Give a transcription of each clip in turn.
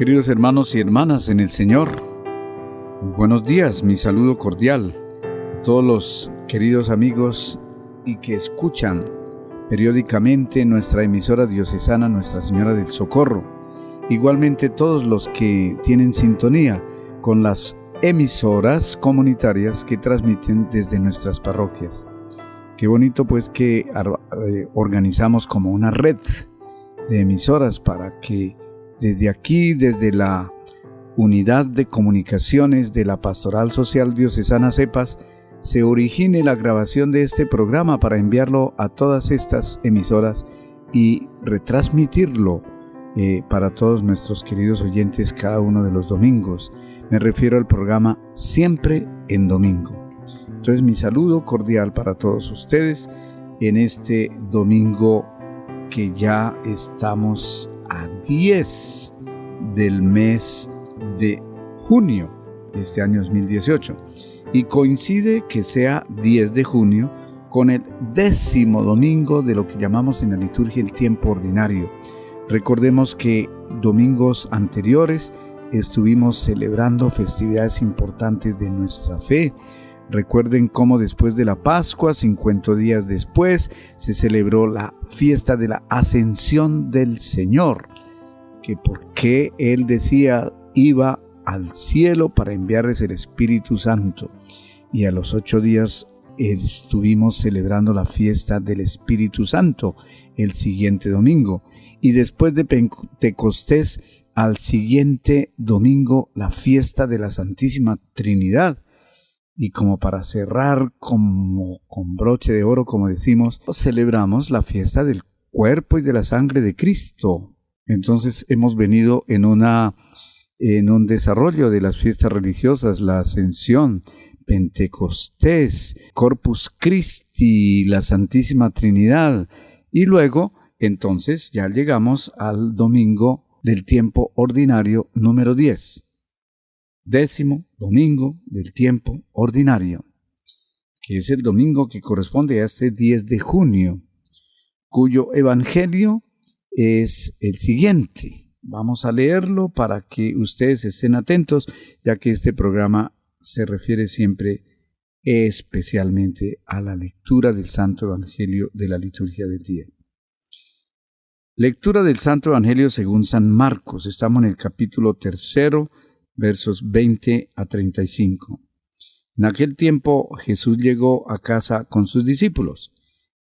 Queridos hermanos y hermanas en el Señor, muy buenos días, mi saludo cordial a todos los queridos amigos y que escuchan periódicamente nuestra emisora diocesana Nuestra Señora del Socorro. Igualmente todos los que tienen sintonía con las emisoras comunitarias que transmiten desde nuestras parroquias. Qué bonito pues que organizamos como una red de emisoras para que desde aquí, desde la unidad de comunicaciones de la Pastoral Social Diocesana CEPAS, se origine la grabación de este programa para enviarlo a todas estas emisoras y retransmitirlo para todos nuestros queridos oyentes cada uno de los domingos. Me refiero al programa Siempre en Domingo. Entonces mi saludo cordial para todos ustedes en este domingo que ya estamos a 10 del mes de junio de este año 2018 y coincide que sea 10 de junio con el 10º domingo de lo que llamamos en la liturgia el tiempo ordinario. Recordemos que domingos anteriores estuvimos celebrando festividades importantes de nuestra fe. Recuerden cómo después de la Pascua, 50 días después, se celebró la fiesta de la Ascensión del Señor, que porque Él decía iba al cielo para enviarles el Espíritu Santo. Y a los 8 días estuvimos celebrando la fiesta del Espíritu Santo el siguiente domingo. Y después de Pentecostés, al siguiente domingo, la fiesta de la Santísima Trinidad. Y como para cerrar como con broche de oro, como decimos, celebramos la fiesta del cuerpo y de la sangre de Cristo. Entonces hemos venido en un desarrollo de las fiestas religiosas, la Ascensión, Pentecostés, Corpus Christi, la Santísima Trinidad. Y luego, entonces, ya llegamos al domingo del tiempo ordinario número 10. 10º domingo del tiempo ordinario, que es el domingo que corresponde a este 10 de junio, cuyo evangelio es el siguiente. Vamos a leerlo para que ustedes estén atentos, ya que este programa se refiere siempre especialmente a la lectura del Santo Evangelio de la liturgia del día. Lectura del Santo Evangelio según San Marcos. Estamos en el capítulo 3, versos 20 a 35. En aquel tiempo Jesús llegó a casa con sus discípulos,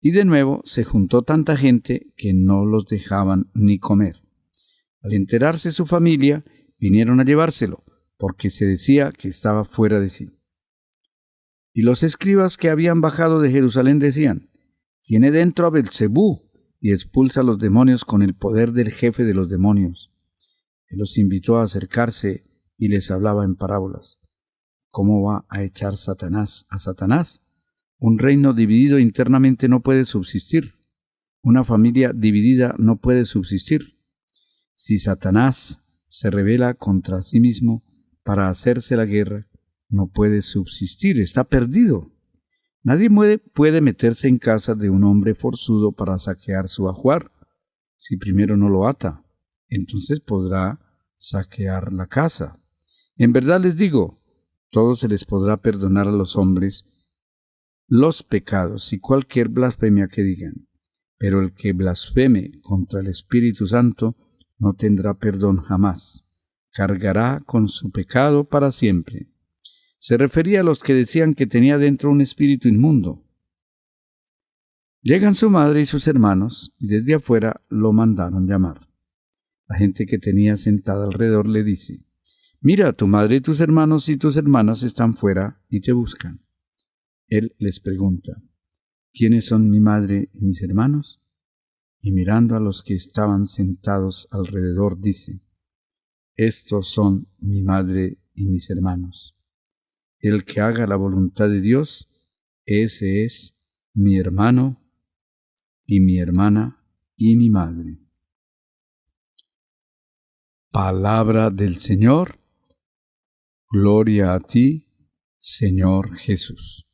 y de nuevo se juntó tanta gente que no los dejaban ni comer. Al enterarse su familia, vinieron a llevárselo, porque se decía que estaba fuera de sí. Y los escribas que habían bajado de Jerusalén decían: tiene dentro a Belcebú, y expulsa a los demonios con el poder del jefe de los demonios. Él los invitó a acercarse y les hablaba en parábolas. ¿Cómo va a echar Satanás a Satanás? Un reino dividido internamente no puede subsistir. Una familia dividida no puede subsistir. Si Satanás se rebela contra sí mismo para hacerse la guerra, no puede subsistir, está perdido. Nadie puede meterse en casa de un hombre forzudo para saquear su ajuar. Si primero no lo ata, entonces podrá saquear la casa. En verdad les digo, todo se les podrá perdonar a los hombres los pecados y cualquier blasfemia que digan, pero el que blasfeme contra el Espíritu Santo no tendrá perdón jamás, cargará con su pecado para siempre. Se refería a los que decían que tenía dentro un espíritu inmundo. Llegan su madre y sus hermanos, y desde afuera lo mandaron llamar. La gente que tenía sentada alrededor le dice: mira, tu madre y tus hermanos y tus hermanas están fuera y te buscan. Él les pregunta: ¿quiénes son mi madre y mis hermanos? Y mirando a los que estaban sentados alrededor dice: estos son mi madre y mis hermanos. El que haga la voluntad de Dios, ese es mi hermano y mi hermana y mi madre. Palabra del Señor. Gloria a ti, Señor Jesús.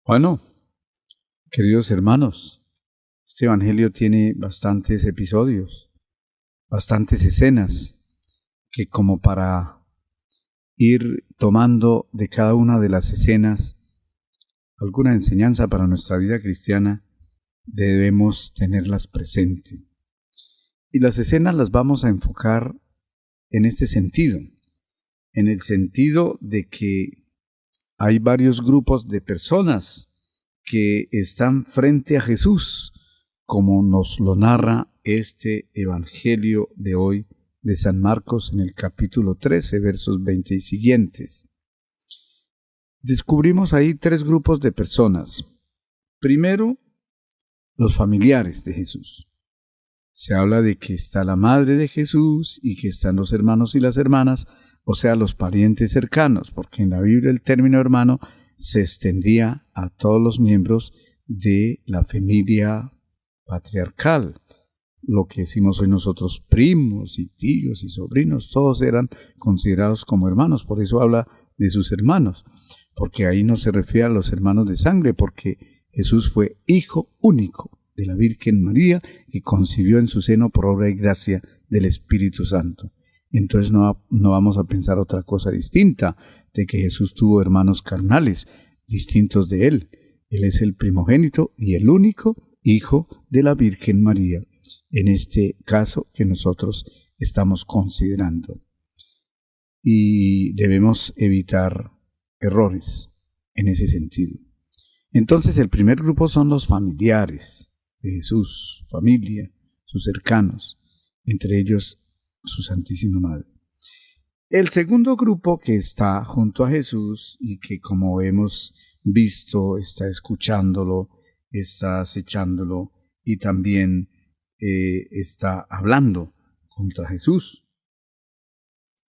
Bueno, queridos hermanos, este evangelio tiene bastantes episodios. bastantes escenas que, como para ir tomando de cada una de las escenas alguna enseñanza para nuestra vida cristiana, debemos tenerlas presentes. Y las escenas las vamos a enfocar en este sentido, en el sentido de que hay varios grupos de personas que están frente a Jesús, como nos lo narra este Evangelio de hoy de San Marcos en el capítulo 13, versos 20 y siguientes. Descubrimos ahí tres grupos de personas. Primero, los familiares de Jesús. Se habla de que está la madre de Jesús y que están los hermanos y las hermanas, o sea, los parientes cercanos, porque en la Biblia el término hermano se extendía a todos los miembros de la familia patriarcal. Lo que decimos hoy nosotros primos y tíos y sobrinos, todos eran considerados como hermanos, por eso habla de sus hermanos, porque ahí no se refiere a los hermanos de sangre, porque Jesús fue hijo único de la Virgen María y concibió en su seno por obra y gracia del Espíritu Santo. Entonces no vamos a pensar otra cosa distinta, de que Jesús tuvo hermanos carnales, distintos de él. Él es el primogénito y el único hijo de la Virgen María, en este caso que nosotros estamos considerando. Y debemos evitar errores en ese sentido. Entonces el primer grupo son los familiares de Jesús, familia, sus cercanos, entre ellos su Santísima Madre. El segundo grupo que está junto a Jesús y que, como hemos visto, está escuchándolo, está acechándolo y también está hablando junto a Jesús.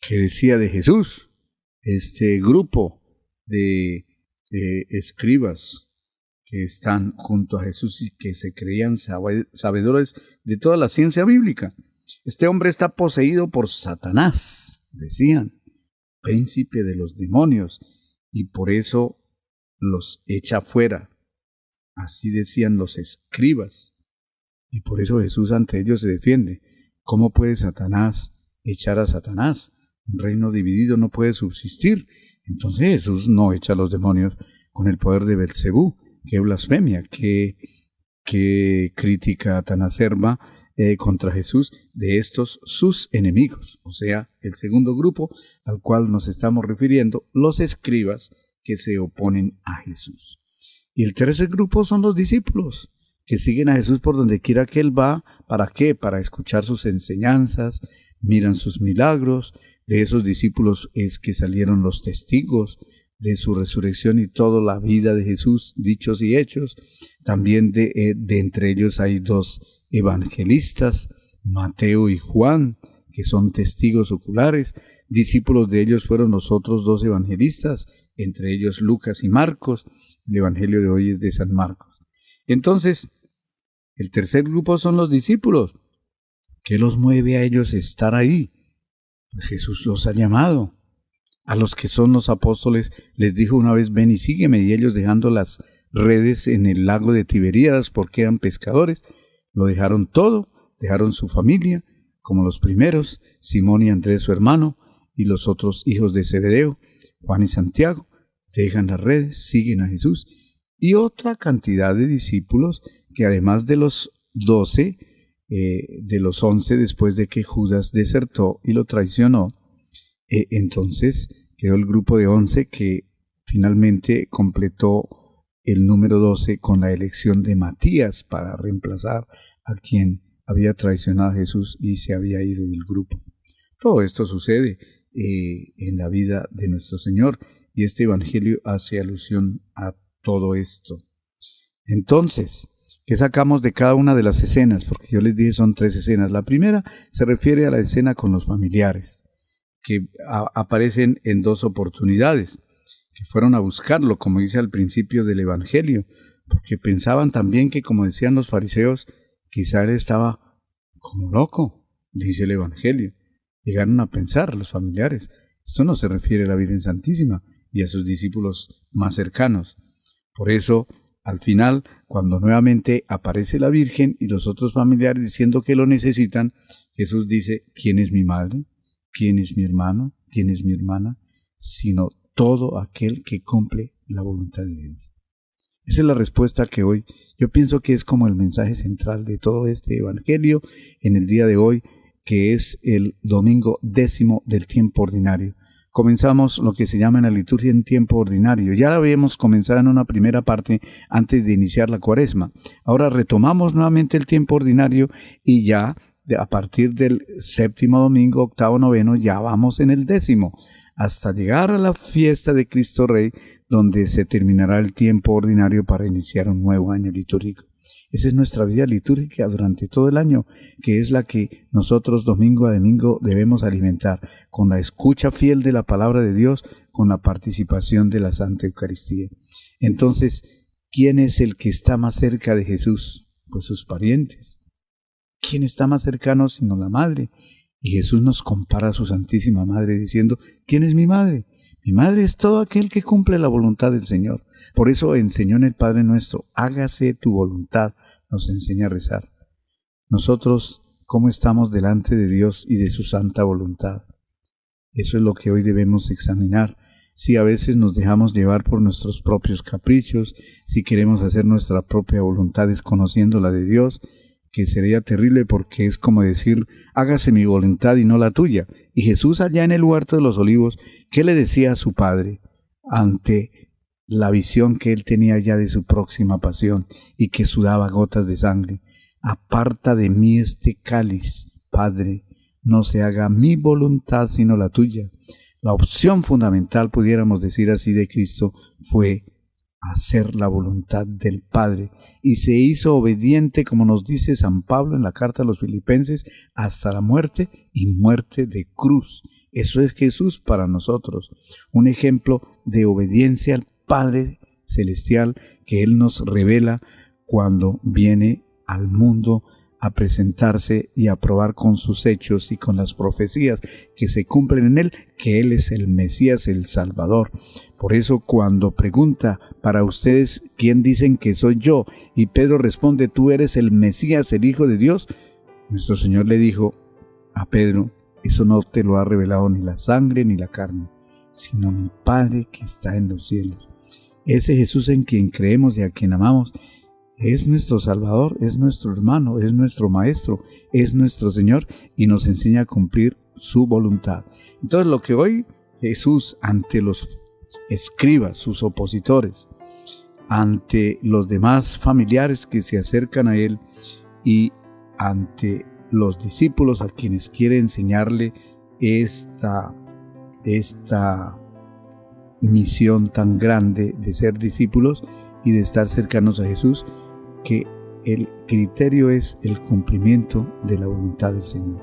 ¿Qué decía de Jesús? Este grupo de escribas que están junto a Jesús y que se creían sabedores de toda la ciencia bíblica. Este hombre está poseído por Satanás, decían, príncipe de los demonios, y por eso los echa fuera. Así decían los escribas, y por eso Jesús ante ellos se defiende. ¿Cómo puede Satanás echar a Satanás? Un reino dividido no puede subsistir. Entonces Jesús no echa a los demonios con el poder de Belcebú. ¡Qué blasfemia! ¡Qué crítica tan acerba contra Jesús de estos sus enemigos! O sea, el segundo grupo al cual nos estamos refiriendo, los escribas que se oponen a Jesús. Y el tercer grupo son los discípulos, que siguen a Jesús por donde quiera que Él va. ¿Para qué? Para escuchar sus enseñanzas, miran sus milagros. De esos discípulos es que salieron los testigos de su resurrección y toda la vida de Jesús, dichos y hechos. También de entre ellos hay dos evangelistas, Mateo y Juan, que son testigos oculares. Discípulos de ellos fueron los otros dos evangelistas, entre ellos Lucas y Marcos. El evangelio de hoy es de San Marcos. Entonces, el tercer grupo son los discípulos. ¿Qué los mueve a ellos estar ahí? Pues Jesús los ha llamado. A los que son los apóstoles les dijo una vez: ven y sígueme, y ellos, dejando las redes en el lago de Tiberíadas porque eran pescadores, lo dejaron todo, dejaron su familia, como los primeros, Simón y Andrés su hermano, y los otros hijos de Zebedeo, Juan y Santiago, dejan las redes, siguen a Jesús, y otra cantidad de discípulos que, además de los 12, de los 11 después de que Judas desertó y lo traicionó, entonces quedó el grupo de 11 que finalmente completó el número 12 con la elección de Matías para reemplazar a quien había traicionado a Jesús y se había ido del grupo. Todo esto sucede en la vida de nuestro Señor, y este Evangelio hace alusión a todo esto. Entonces, ¿qué sacamos de cada una de las escenas? Porque yo les dije son 3 escenas. La primera se refiere a la escena con los familiares, que aparecen en 2 oportunidades, que fueron a buscarlo, como dice al principio del Evangelio, porque pensaban también que, como decían los fariseos, quizá él estaba como loco, dice el Evangelio. Llegaron a pensar los familiares, esto no se refiere a la Virgen Santísima y a sus discípulos más cercanos. Por eso, al final, cuando nuevamente aparece la Virgen y los otros familiares diciendo que lo necesitan, Jesús dice, ¿quién es mi madre? ¿Quién es mi hermano? ¿Quién es mi hermana? Sino todo aquel que cumple la voluntad de Dios. Esa es la respuesta que hoy yo pienso que es como el mensaje central de todo este evangelio en el día de hoy, que es el domingo 10º del tiempo ordinario. Comenzamos lo que se llama en la liturgia en tiempo ordinario. Ya la habíamos comenzado en una primera parte antes de iniciar la Cuaresma. Ahora retomamos nuevamente el tiempo ordinario y ya a partir del 7º domingo, 8º, 9º, ya vamos en el 10º, hasta llegar a la fiesta de Cristo Rey, donde se terminará el tiempo ordinario para iniciar un nuevo año litúrgico. Esa es nuestra vida litúrgica durante todo el año, que es la que nosotros domingo a domingo debemos alimentar, con la escucha fiel de la palabra de Dios, con la participación de la Santa Eucaristía. Entonces, ¿quién es el que está más cerca de Jesús? Pues sus parientes. ¿Quién está más cercano sino la madre? Y Jesús nos compara a su Santísima Madre diciendo, ¿quién es mi madre? Mi madre es todo aquel que cumple la voluntad del Señor. Por eso enseñó en el Padre Nuestro, hágase tu voluntad, nos enseña a rezar. Nosotros, ¿cómo estamos delante de Dios y de su santa voluntad? Eso es lo que hoy debemos examinar. Si a veces nos dejamos llevar por nuestros propios caprichos, si queremos hacer nuestra propia voluntad desconociendo la de Dios, que sería terrible porque es como decir, hágase mi voluntad y no la tuya. Y Jesús allá en el huerto de los olivos, ¿qué le decía a su Padre ante la visión que él tenía ya de su próxima pasión y que sudaba gotas de sangre? Aparta de mí este cáliz, Padre, no se haga mi voluntad sino la tuya. La opción fundamental, pudiéramos decir así, de Cristo fue hacer la voluntad del Padre, y se hizo obediente, como nos dice San Pablo en la carta a los Filipenses, hasta la muerte y muerte de cruz. Eso es Jesús para nosotros, un ejemplo de obediencia al Padre Celestial que Él nos revela cuando viene al mundo a presentarse y a probar con sus hechos y con las profecías que se cumplen en Él, que Él es el Mesías, el Salvador. Por eso cuando pregunta para ustedes quién dicen que soy yo, y Pedro responde, tú eres el Mesías, el Hijo de Dios, nuestro Señor le dijo a Pedro, eso no te lo ha revelado ni la sangre ni la carne, sino mi Padre que está en los cielos. Ese Jesús en quien creemos y a quien amamos es nuestro Salvador, es nuestro hermano, es nuestro Maestro, es nuestro Señor y nos enseña a cumplir su voluntad. Entonces lo que hoy Jesús ante los escribas, sus opositores, ante los demás familiares que se acercan a Él y ante los discípulos a quienes quiere enseñarle esta misión tan grande de ser discípulos y de estar cercanos a Jesús, que el criterio es el cumplimiento de la voluntad del Señor.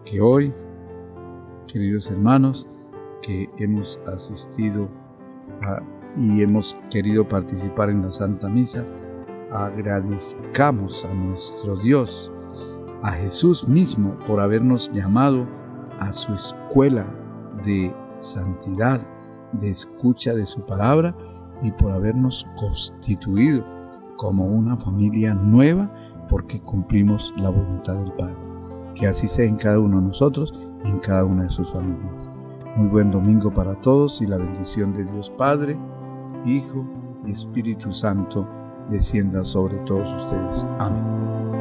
Que hoy, queridos hermanos, que hemos asistido y hemos querido participar en la Santa Misa, agradezcamos a nuestro Dios, a Jesús mismo, por habernos llamado a su escuela de santidad, de escucha de su palabra, y por habernos constituido como una familia nueva porque cumplimos la voluntad del Padre. Que así sea en cada uno de nosotros y en cada una de sus familias. Muy buen domingo para todos y la bendición de Dios Padre, Hijo y Espíritu Santo descienda sobre todos ustedes. Amén.